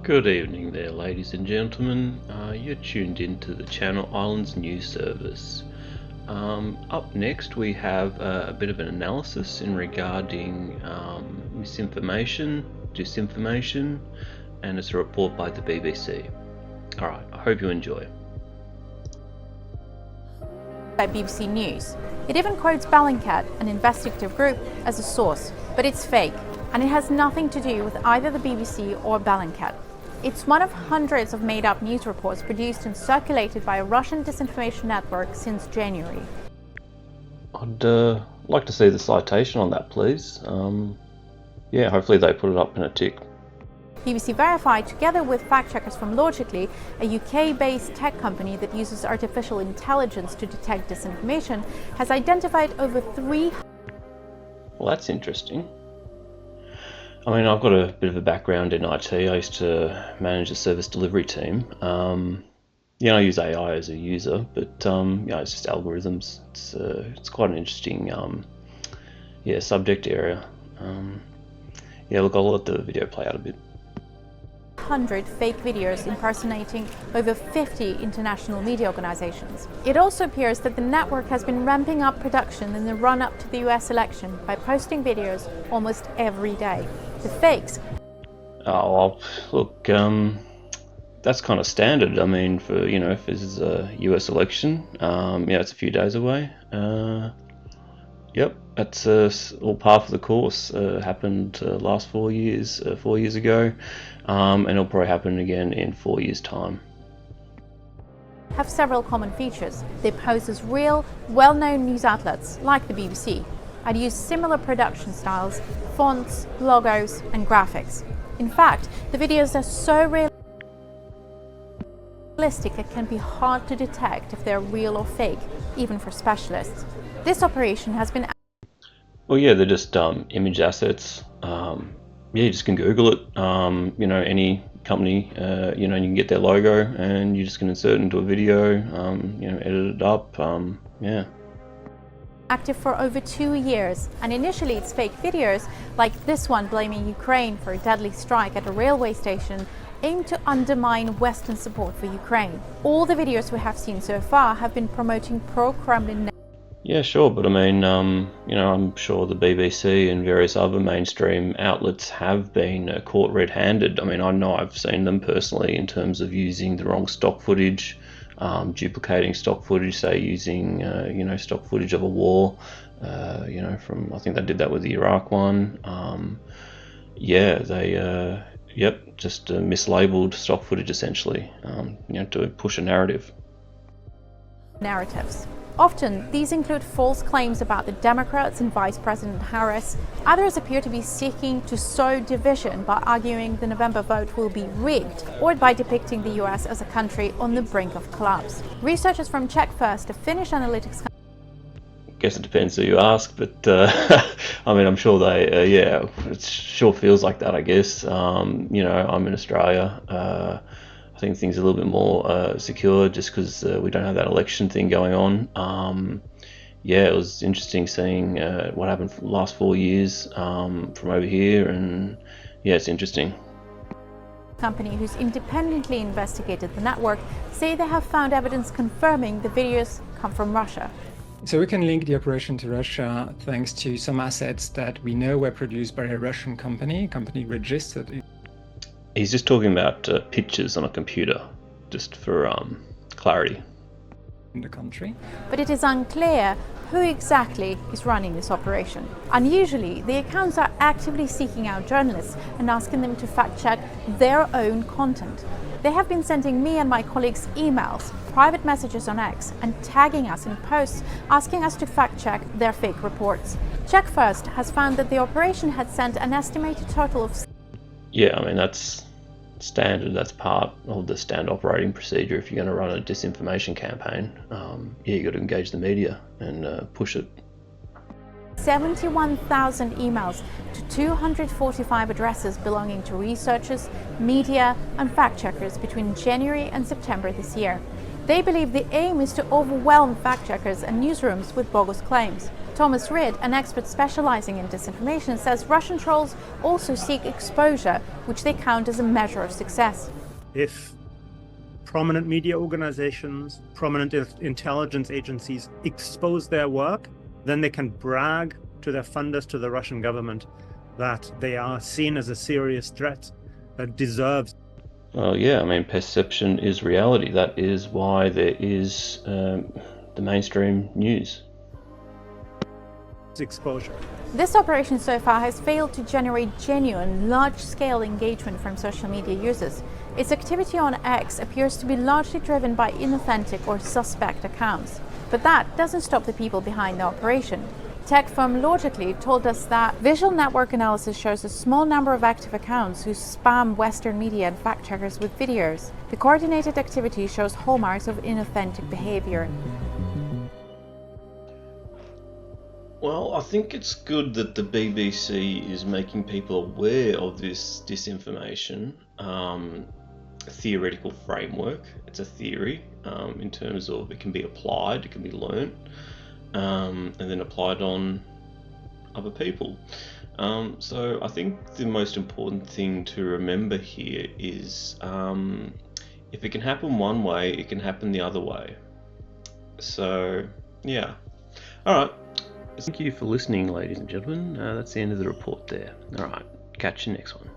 Good evening there, ladies and gentlemen. You're tuned into the Channel Islands News Service. Up next we have a bit of an analysis in regarding misinformation, disinformation, and it's a report by the BBC. Alright, I hope you enjoy. By BBC News. It even quotes Bellingcat, an investigative group, as a source, but it's fake, and it has nothing to do with either the BBC or Bellingcat. It's one of hundreds of made-up news reports produced and circulated by a Russian disinformation network since January. I'd like to see the citation on that, please. Yeah, hopefully they put it up in a tick. BBC Verify, together with fact-checkers from Logically, a UK-based tech company that uses artificial intelligence to detect disinformation, has identified over 300... Well, that's interesting. I mean, I've got a bit of a background in IT. I used to manage a service delivery team. I use AI as a user, but it's just algorithms. It's quite an interesting subject area. Look, I'll let the video play out a bit. 100 fake videos impersonating over 50 international media organizations. It also appears that the network has been ramping up production in the run-up to the US election by posting videos almost every day. The fakes. Oh, well, look, that's kind of standard. I mean, if this is a US election, it's a few days away. Yep, that's all par for the course. Happened last 4 years ago, and it'll probably happen again in 4 years' time. Have several common features. They pose as real, well-known news outlets like the BBC, and use similar production styles, fonts, logos, and graphics. In fact, the videos are so realistic it can be hard to detect if they're real or fake, even for specialists. This operation has been... Well, yeah, they're just image assets. You just can Google it. Any company, you can get their logo and you just can insert it into a video, edit it up, Active for over 2 years, and initially it's fake videos, like this one blaming Ukraine for a deadly strike at a railway station, aimed to undermine Western support for Ukraine. All the videos we have seen so far have been promoting pro-Kremlin. Yeah, sure, but I mean, I'm sure the BBC and various other mainstream outlets have been caught red-handed. I mean, I know I've seen them personally in terms of using the wrong stock footage, duplicating stock footage, say using, stock footage of a war, I think they did that with the Iraq one. They, just mislabeled stock footage essentially, to push a narrative. Narratives. Often, these include false claims about the Democrats and Vice President Harris. Others appear to be seeking to sow division by arguing the November vote will be rigged, or by depicting the US as a country on the brink of collapse. Researchers from Check First, a Finnish analytics company... I guess it depends who you ask, but I'm sure they, it sure feels like that, I guess. I'm in Australia. I think things are a little bit more secure just because we don't have that election thing going on. It was interesting seeing what happened for the last 4 years from over here, and it's interesting. Company who's independently investigated the network say they have found evidence confirming the videos come from Russia. So we can link the operation to Russia thanks to some assets that we know were produced by a Russian company registered. He's just talking about pictures on a computer, just for clarity. In the country. But it is unclear who exactly is running this operation. Unusually, the accounts are actively seeking out journalists and asking them to fact-check their own content. They have been sending me and my colleagues emails, private messages on X, and tagging us in posts asking us to fact-check their fake reports. Check First has found that the operation had sent an estimated total of... Yeah, I mean, that's standard. That's part of the standard operating procedure if you're going to run a disinformation campaign. You got to engage the media and push it. 71,000 emails to 245 addresses belonging to researchers, media, and fact-checkers between January and September this year. They believe the aim is to overwhelm fact-checkers and newsrooms with bogus claims. Thomas Ridd, an expert specializing in disinformation, says Russian trolls also seek exposure, which they count as a measure of success. If prominent media organizations, prominent intelligence agencies expose their work, then they can brag to their funders, to the Russian government, that they are seen as a serious threat that deserves. Well, yeah, I mean, perception is reality. That is why there is the mainstream news. Exposure. This operation so far has failed to generate genuine, large-scale engagement from social media users. Its activity on X appears to be largely driven by inauthentic or suspect accounts. But that doesn't stop the people behind the operation. Tech firm Logically told us that visual network analysis shows a small number of active accounts who spam Western media and fact-checkers with videos. The coordinated activity shows hallmarks of inauthentic behavior. Well, I think it's good that the BBC is making people aware of this disinformation theoretical framework. It's a theory in terms of it can be applied, it can be learnt, and then applied on other people. So I think the most important thing to remember here is if it can happen one way, it can happen the other way. So, yeah. Alright. Thank you for listening, ladies and gentlemen. That's the end of the report there. Alright, catch you next one.